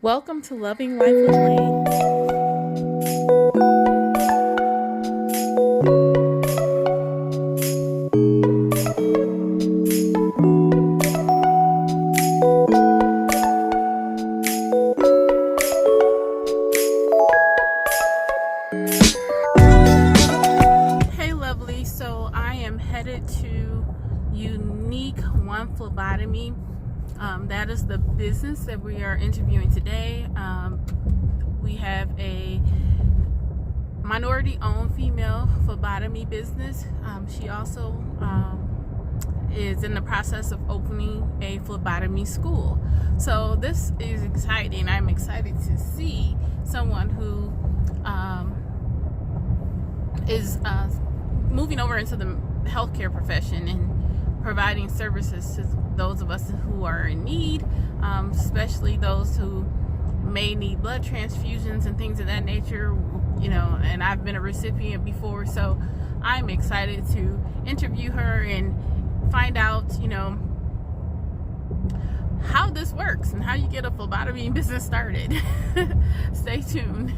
Welcome to Loving Life with Lane. Hey lovely, so I am headed to Unique1 Phlebotomy. That is the business that we are interviewing today. We have a minority-owned female phlebotomy business. She also is in the process of opening a phlebotomy school. So this is exciting. I'm excited to see someone who is moving over into the healthcare profession and providing services to those of us who are in need, especially those who may need blood transfusions and things of that nature, you know, and I've been a recipient before, so I'm excited to interview her and find out, you know, how this works and how you get a phlebotomy business started. Stay tuned.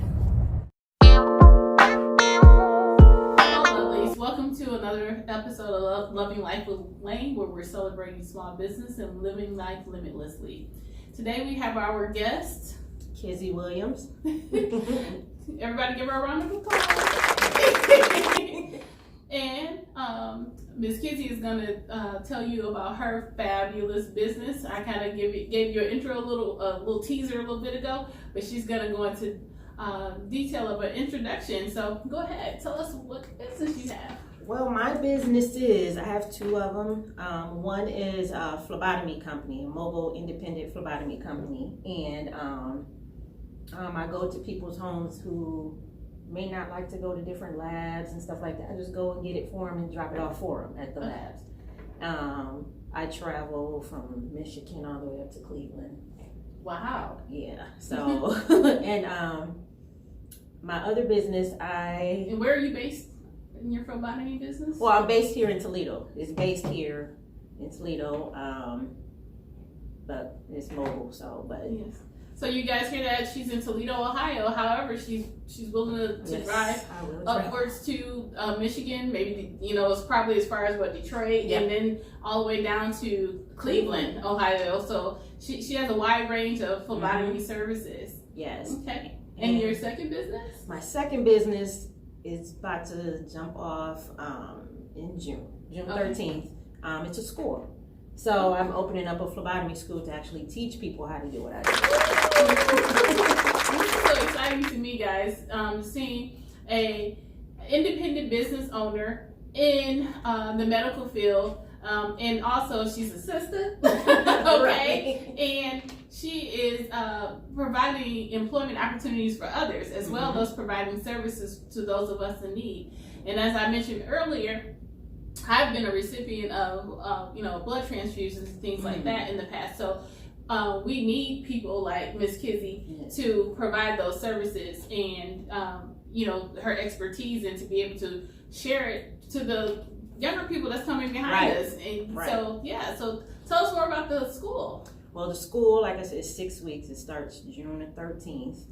Welcome to another episode of Loving Life with Lane, where we're celebrating small business and living life limitlessly. Today we have our guest, Kizzy Williams. Everybody give her a round of applause. And Miss Kizzy is going to tell you about her fabulous business. I kind of gave you an intro, a little teaser a little bit ago, but she's going to go into detail of an introduction. So go ahead, tell us what business you have. Well, my business I have two of them. One is a phlebotomy company, a mobile independent phlebotomy company. And I go to people's homes who may not like to go to different labs and stuff like that. I just go and get it for them and drop it off for them at the labs. I travel from Michigan all the way up to Cleveland. Wow. Yeah. So, and my other business, And where are you based in your phlebotomy business? Well, I'm based here in Toledo. It's based here in Toledo, but it's mobile. So, but yes. So you guys hear that she's in Toledo, Ohio. However, she's willing to drive upwards to Michigan. Maybe, you know, it's probably as far as Detroit, and then all the way down to Cleveland, Ohio. So she has a wide range of phlebotomy services. Yes. Okay. And your second business? My second business is about to jump off in June 13th. It's a school. So I'm opening up a phlebotomy school to actually teach people how to do what I do. This is so exciting to me, guys. Seeing a independent business owner in the medical field, and also she's a sister, okay? Right. And she is providing employment opportunities for others, as well as providing services to those of us in need. And as I mentioned earlier, I've been a recipient of, blood transfusions and things like that in the past. So we need people like Miss Kizzy to provide those services and, her expertise, and to be able to share it to the younger people that's coming behind us. And so tell us more about the school. Well, the school, like I said, is 6 weeks. It starts June the 13th.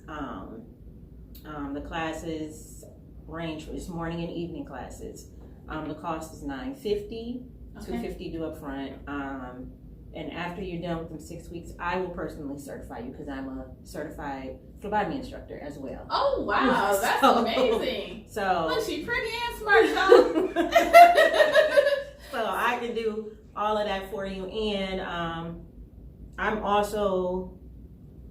The classes range from morning and evening classes. The cost is $950, $250 due up front. And after you're done with them 6 weeks, I will personally certify you, because I'm a certified phlebotomy instructor as well. Oh wow, that's amazing. So look, she's pretty and smart, y'all. So I can do all of that for you. And I'm also,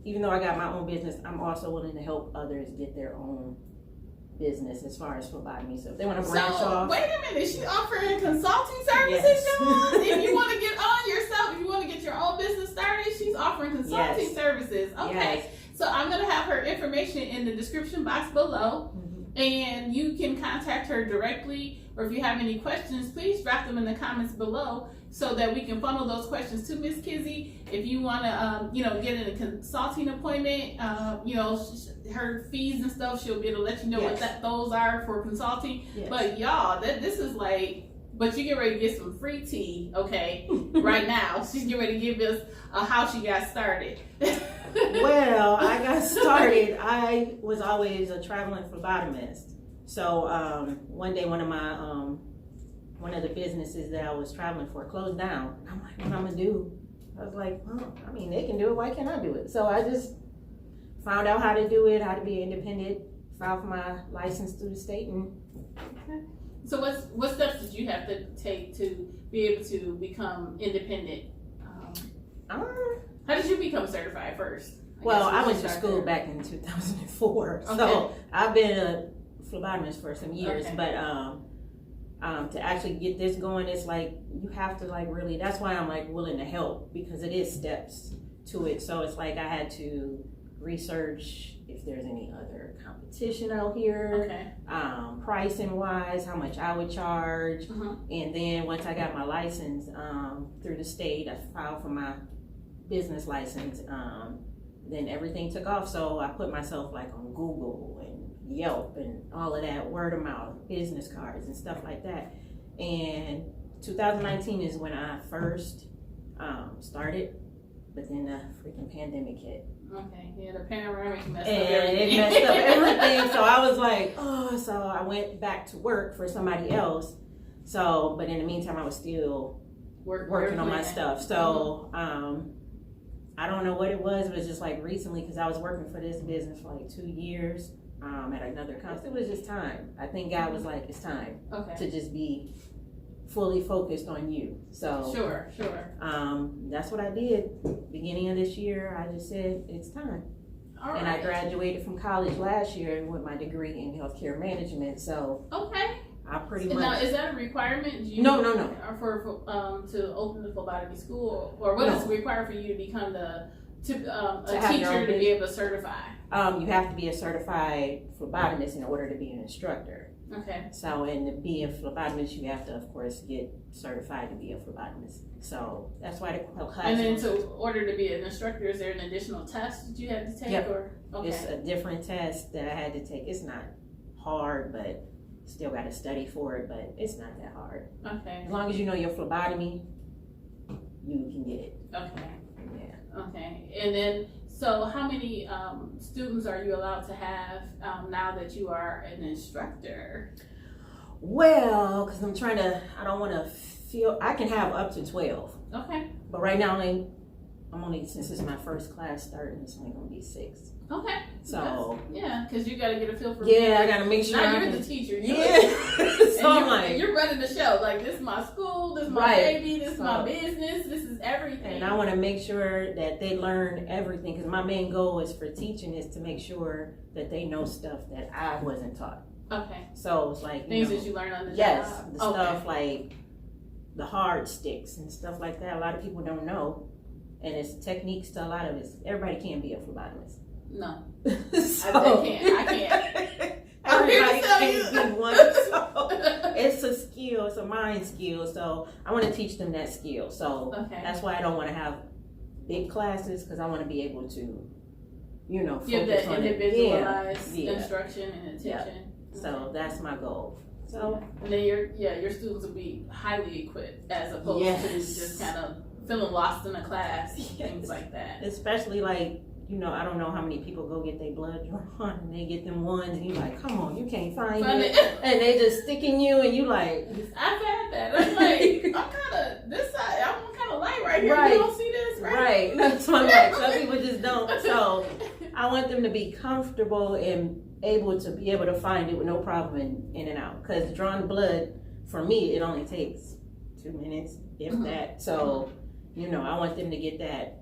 even though I got my own business, I'm also willing to help others get their own business as far as phlebotomy. So if they want to branch off. Wait a minute, she's offering consulting services, y'all? If you want to get on yourself, if you want to get your own business started, she's offering consulting services. Okay. Yes. So I'm going to have her information in the description box below, and you can contact her directly, or if you have any questions, please drop them in the comments below so that we can funnel those questions to Miss Kizzy. If you want to, get in a consulting appointment, her fees and stuff, she'll be able to let you know what those are for consulting. Yes. But y'all, this is like, but you get ready to get some free tea, okay, right now. She's getting ready to give us how she got started. Well, I started, I was always a traveling phlebotomist. So one day, one of the businesses that I was traveling for closed down. I'm like, what am I gonna do? I was like, well, I mean, they can do it. Why can't I do it? So I just found out how to do it, how to be independent, filed for my license through the state. And okay. So what steps did you have to take to be able to become independent? How did you become certified first? I went to school back in 2004. Okay. So I've been a phlebotomist for some years, okay. But to actually get this going, it's like you have to like really, that's why I'm like willing to help, because it is steps to it. So it's like I had to research if there's any other competition out here, okay. Pricing wise, how much I would charge. And then once I got my license through the state, I filed for my business license. Then everything took off, so I put myself like on Google and Yelp and all of that, word of mouth, business cards and stuff like that. And 2019 is when I first started, but then the freaking pandemic hit. Okay, yeah, the pandemic messed up everything. It messed up everything. So I was like, so I went back to work for somebody else. So, but in the meantime, I was still working on my stuff. So, I don't know what it was. It was just like recently, because I was working for this business for like 2 years at another company. It was just time. I think God was like, it's time to just be fully focused on you. So sure. That's what I did. Beginning of this year, I just said it's time. All right. I graduated from college last year with my degree in healthcare management. So I pretty much. Now, is that a requirement? No. For to open the phlebotomy school, or what is required for you to become a teacher to be able to certify? You have to be a certified phlebotomist in order to be an instructor. Okay. So, and to be a phlebotomist, you have to, of course, get certified to be a phlebotomist. So that's why the class. And then, to order to be an instructor, is there an additional test that you have to take? Yep. Or it's a different test that I had to take. It's not hard, but still got to study for it. But it's not that hard. Okay. As long as you know your phlebotomy, you can get it. Okay. Yeah. Okay. And then, so how many students are you allowed to have now that you are an instructor? Well, because I don't want to feel, I can have up to 12. Okay. But right now, I'm only, since it's my first class starting, it's only going to be 6. Okay. So. Yeah, because you got to get a feel for I got to make sure. Now you're the teacher. So I'm like. You're running the show. Like, this is my school, this is my baby, this is my business, this is everything. And I want to make sure that they learn everything, because my main goal is for teaching is to make sure that they know stuff that I wasn't taught. Okay. So it's like things that you learn on the job. Yes, the stuff like the hard sticks and stuff like that. A lot of people don't know, and it's techniques to a lot of it. Everybody can't be a phlebotomist. No, so, I can't. Everybody can't be one. So it's a skill. It's a mind skill. So I want to teach them that skill. So that's why I don't want to have big classes, because I want to be able to, give that individualized instruction and attention. Yeah. So that's my goal. So and then your students will be highly equipped, as opposed to just kind of feeling lost in a class, things like that. Especially like, I don't know how many people go get their blood drawn and they get them ones and you're like, come on, you can't find it. And they just sticking you and you like. I've had that. I'm like, I'm kind of this side. I'm kind of light right here. You don't see this, right? Right. So I'm like, some people just don't. So I want them to be comfortable and able to find it with no problem in and out. Because drawing blood, for me, it only takes 2 minutes, if that. So, I want them to get that,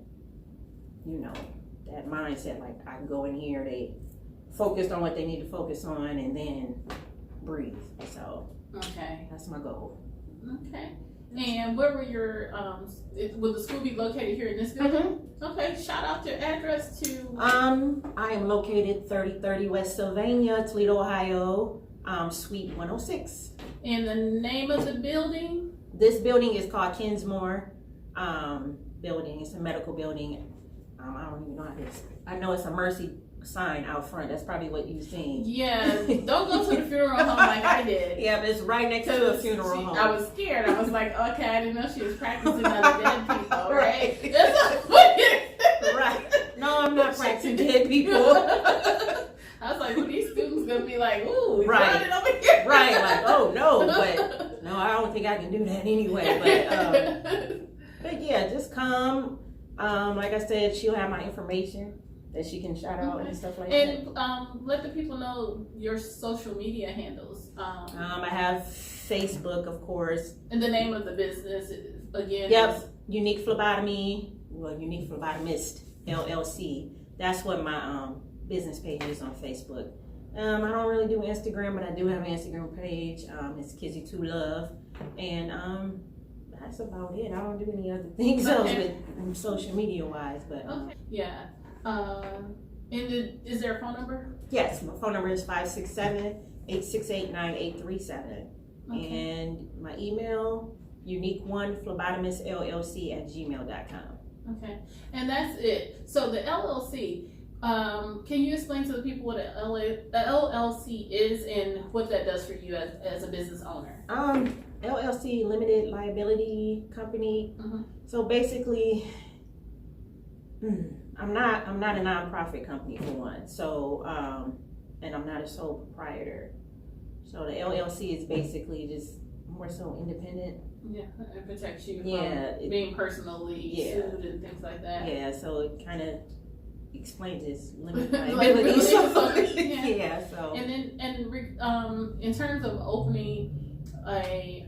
that mindset, like I can go in here, they focused on what they need to focus on, and then breathe. So that's my goal. Okay. And where were your will the school be located here in this building? Okay, shout out your address to I am located 3030 West Sylvania, Toledo, Ohio, Suite 106. And the name of the building? This building is called Kinsmore building. It's a medical building. I don't even know how this. I know it's a Mercy sign out front. That's probably what you've seen. Yeah, don't go to the funeral home like I did. Yeah, but it's right next to a funeral home. I was scared. I was like, okay, I didn't know she was practicing other dead people, right? Right. No, I'm not practicing. contacting dead people. I was like, well, these students gonna be like, ooh, he's Right. running over here. Right, like, oh no, but no, I don't think I can do that anyway. But yeah, just come. Like I said, she'll have my information that she can shout out and stuff like that. And let the people know your social media handles. I have Facebook, of course. And the name of the business again. Yep, Is Unique Phlebotomy, Unique Phlebotomist LLC. That's what my business page is on Facebook. I don't really do Instagram, but I do have an Instagram page. It's Kizzy2Love, and that's about it. I don't do any other things else with social media wise, but yeah. And is there a phone number? yes, my phone number is 567-868-9837, and my email Unique1phlebotomistllc@gmail.com. Okay, and that's it. So the LLC. Can you explain to the people what a LLC is and what that does for you as a business owner? LLC, limited liability company. Mm-hmm. So basically, I'm not a nonprofit company for one. So and I'm not a sole proprietor. So the LLC is basically just more so independent. Yeah, it protects you Yeah, from being personally sued and things like that. Yeah, so it kind of explains its limited Like, liability. really? Yeah, so. And then, in terms of opening a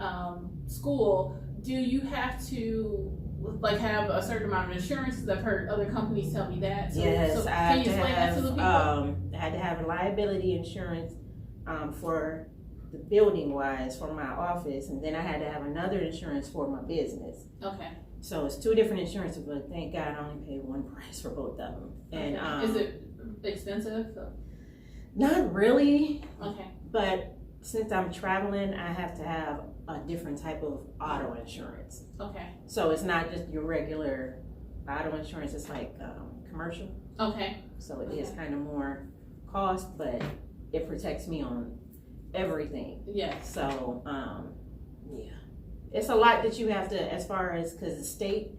school, do you have to like have a certain amount of insurance? Because I've heard other companies tell me that. So, Yes, so I can had you to explain that to the people? I had to have a liability insurance for the building wise for my office, and then I had to have another insurance for my business. Okay. So it's two different insurances, but thank God I only paid one price for both of them. And is it expensive? Not really. Okay. But since I'm traveling, I have to have a different type of auto insurance. Okay. So it's not just your regular auto insurance, it's like commercial. Okay. So it is kind of more cost, but it protects me on everything. Yes. So, yeah. It's a lot that you have to, as far as, because the state,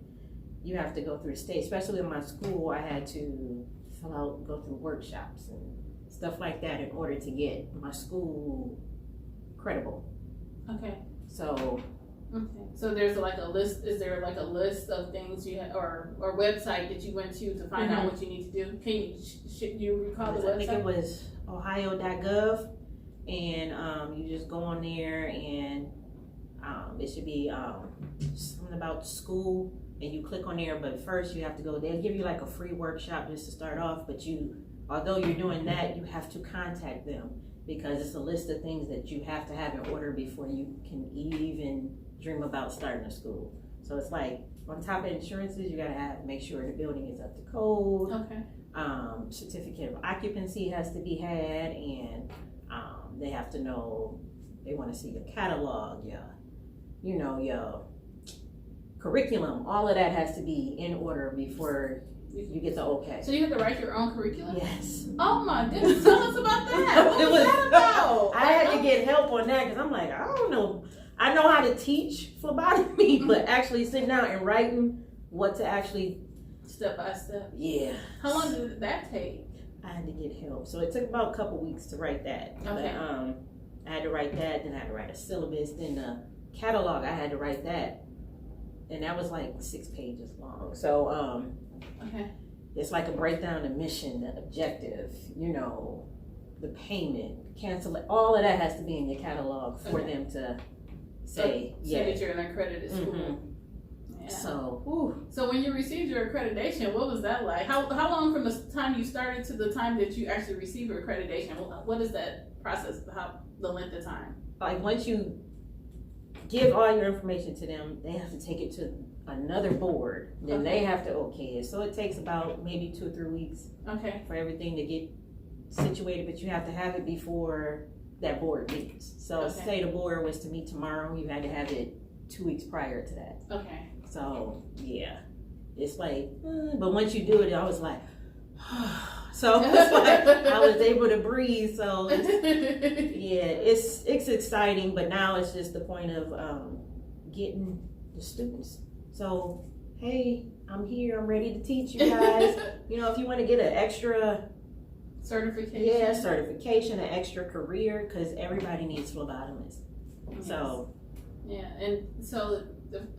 you have to go through the state, especially in my school, I had to go through workshops and stuff like that in order to get my school credible. Okay. So. Okay. So there's like a list, is there like a list of things you have, or website that you went to find out what you need to do? Can you, you recall the website? I think it was ohio.gov, and you just go on there and it should be something about school, and you click on there, but first you have to go, they'll give you like a free workshop just to start off, but although you're doing that, you have to contact them because it's a list of things that you have to have in order before you can even dream about starting a school. So it's like on top of insurances, you gotta make sure the building is up to code. Okay. Certificate of occupancy has to be had, and they have to know, they want to see your catalog, your curriculum, all of that has to be in order before you get the okay. So you have to write your own curriculum? Yes. Oh my goodness, tell us about that. What was that about? I had to get help on that because I'm like, I don't know. I know how to teach phlebotomy, but actually sitting down and writing what to actually step by step. Yeah. How long did that take? I had to get help, so it took about a couple weeks to write that. Okay. But, I had to write that, then I had to write a syllabus, then the catalog, I had to write that, and that was like 6 pages long. So okay. It's like a breakdown, the mission, the objective, the payment, cancel it, all of that has to be in your catalog for them to say, that you're an accredited school. Mm-hmm. Yeah. So when you received your accreditation, what was that like? How long from the time you started to the time that you actually received your accreditation? What is that process? How the length of time? Like once you give all your information to them, they have to take it to another board. Then they have to okay it. So it takes about maybe 2 or 3 weeks. Okay. For everything to get situated, but you have to have it before that board meets. So say the board was to meet tomorrow, you had to have it 2 weeks prior to that. Okay. So yeah, it's like, but once you do it, I was like, so it's like I was able to breathe. So it's exciting, but now it's just the point of getting the students. So hey, I'm here. I'm ready to teach you guys. You know, if you want to get an extra certification, an extra career, because everybody needs phlebotomists. Yes. So yeah,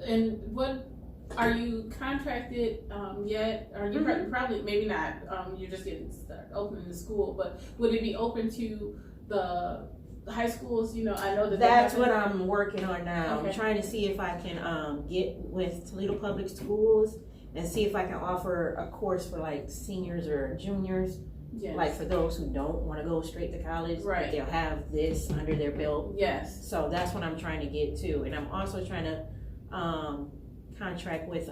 and what are you contracted yet? Are you probably maybe not? You're just getting started opening the school, but would it be open to the high schools? You know, I know that's what I'm working on now. Okay. I'm trying to see if I can get with Toledo Public Schools and see if I can offer a course for like seniors or juniors. Yes. Like for those who don't want to go straight to college, right? They'll have this under their belt. Yes. So that's what I'm trying to get to, and I'm also trying to contract with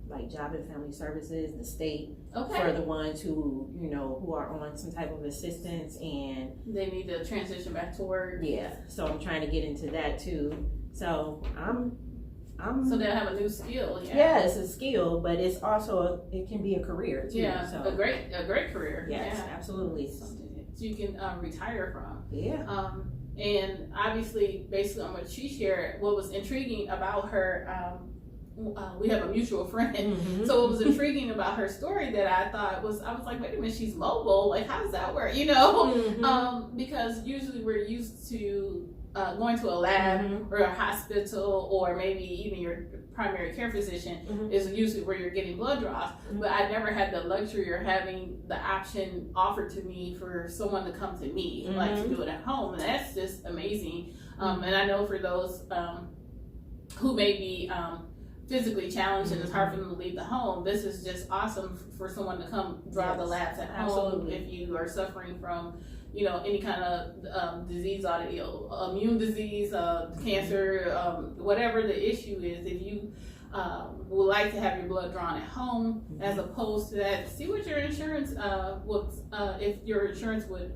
like Job and Family Services, the state, for the ones who who are on some type of assistance and they need to transition back to work. Yeah. So I'm trying to get into that too. So I'm so they'll have a new skill. Yeah, it's a skill, but it's also it can be a career too. Yeah, so. a great career. Yes, yeah. Absolutely. Something that you can retire from. Yeah. And obviously, based on what she shared, what was intriguing about her, we have a mutual friend. Mm-hmm. So what was intriguing about her story that I was like, wait a minute, she's mobile. Like, how does that work? You know, Mm-hmm. Because usually we're used to going to a lab or a hospital, or maybe even your primary care physician is usually where you're getting blood draws. But I never had the luxury or having the option offered to me for someone to come to me, like to do it at home. And that's just amazing. And I know for those who may be physically challenged and it's hard for them to leave the home, this is just awesome for someone to come draw the labs at home. If you are suffering from any kind of disease, immune disease, cancer, whatever the issue is, if you would like to have your blood drawn at home, as opposed to that, see what your insurance if your insurance would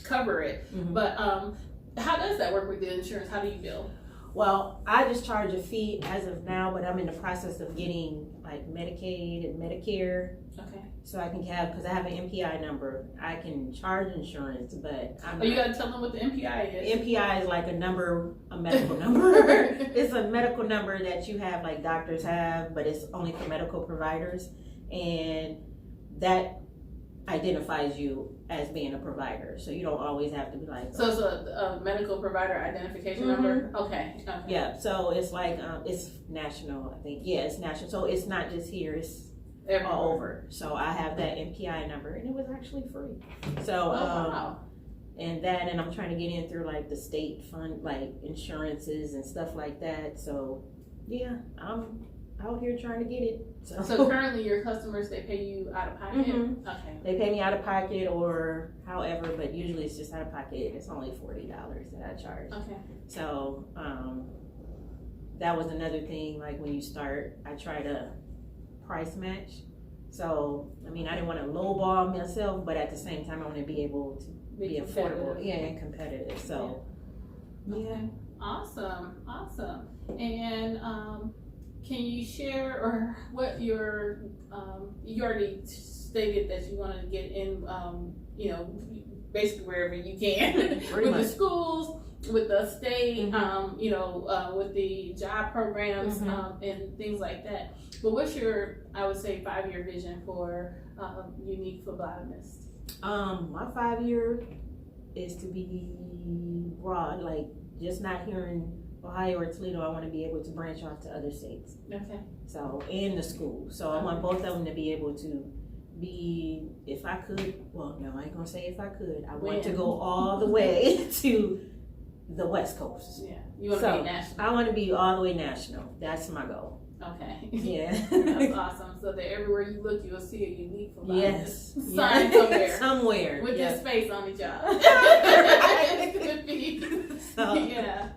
cover it. But how does that work with the insurance? How do you bill? Well, I just charge a fee as of now, but I'm in the process of getting like Medicaid and Medicare. Okay. So I can have, because I have an MPI number, I can charge insurance, but you gotta tell them what the MPI is. MPI is like a number, a medical number. It's a medical number that you have, like doctors have, but it's only for medical providers, and that identifies you as being a provider. So you don't always have to be like. So it's a medical provider identification number. Okay. Yeah. So it's like it's national, I think. Yeah, it's national. So it's not just here. It's all over. So I have that MPI number, and it was actually free. So wow. And I'm trying to get in through like the state fund, like insurances and stuff like that. So yeah, I'm out here trying to get it. So currently your customers, they pay you out of pocket? Okay. They pay me out of pocket or however, but usually it's just out of pocket. It's only $40 that I charge. Okay. So that was another thing, like when you start, I try to price match. So, I mean, I didn't want to lowball myself, but at the same time, I want to be able to be affordable, and competitive. So, yeah. Awesome. And can you share or what your you already stated that you want to get in basically wherever you can with the schools, with the state, with the job programs and things like that. But what's your, I would say, 5-year vision for Unique Phlebotomist? My 5-year is to be broad, like just not here in Ohio or Toledo. I want to be able to branch off to other states. Okay. So, and the school. So I want both of them to be able to be, if I could, well, no, I ain't gonna say if I could. I want to go all the way to the West Coast. Yeah. You want to be national? I want to be all the way national. That's my goal. Okay. Yeah. That's awesome. So that everywhere you look, you'll see a Unique Phlebotomist sign somewhere. Somewhere. With this face on the job.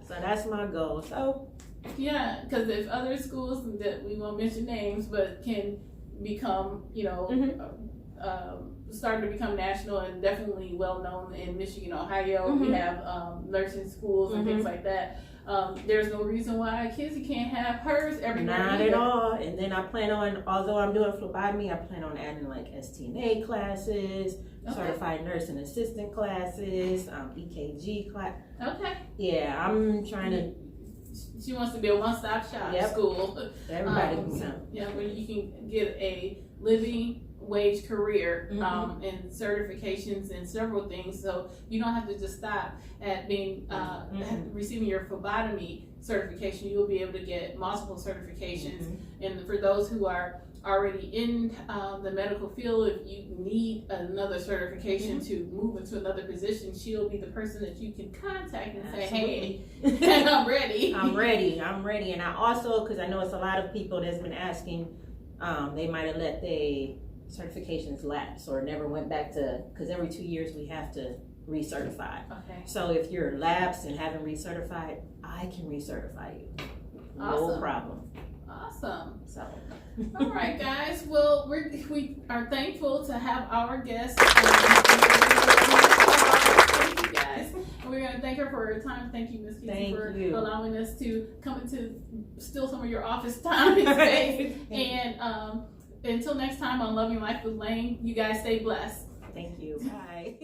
So that's my goal. So yeah, because if other schools that we won't mention names, but can become, starting to become national and definitely well known in Michigan, Ohio. We have nursing schools and things like that. There's no reason why Kizzy can't have hers everywhere. Not at all. And then I plan on, although I'm doing phlebotomy, I plan on adding like STNA classes, certified nursing assistant classes, EKG class. Okay. Yeah, I'm trying to she wants to be a one-stop shop school. Everybody can come. Yeah, where you can get a living wage career and certifications and several things, so you don't have to just stop at being receiving your phlebotomy certification. You'll be able to get multiple certifications, and for those who are already in the medical field, if you need another certification to move into another position, she'll be the person that you can contact and say, hey, I'm ready. I'm ready. And I also, because I know it's a lot of people that's been asking, they might have let their certifications lapse or never went back to, because every 2 years we have to recertify. Okay. So if you're lapsed and haven't recertified, I can recertify you. No problem. Awesome. So. All right, guys. Well, we are thankful to have our guest. Thank you, guys. And we're going to thank her for her time. Thank you, Ms. Kizzy, for allowing us to come into steal some of your office time and space. And until next time on Loving Life with Lane, you guys stay blessed. Thank you. Bye.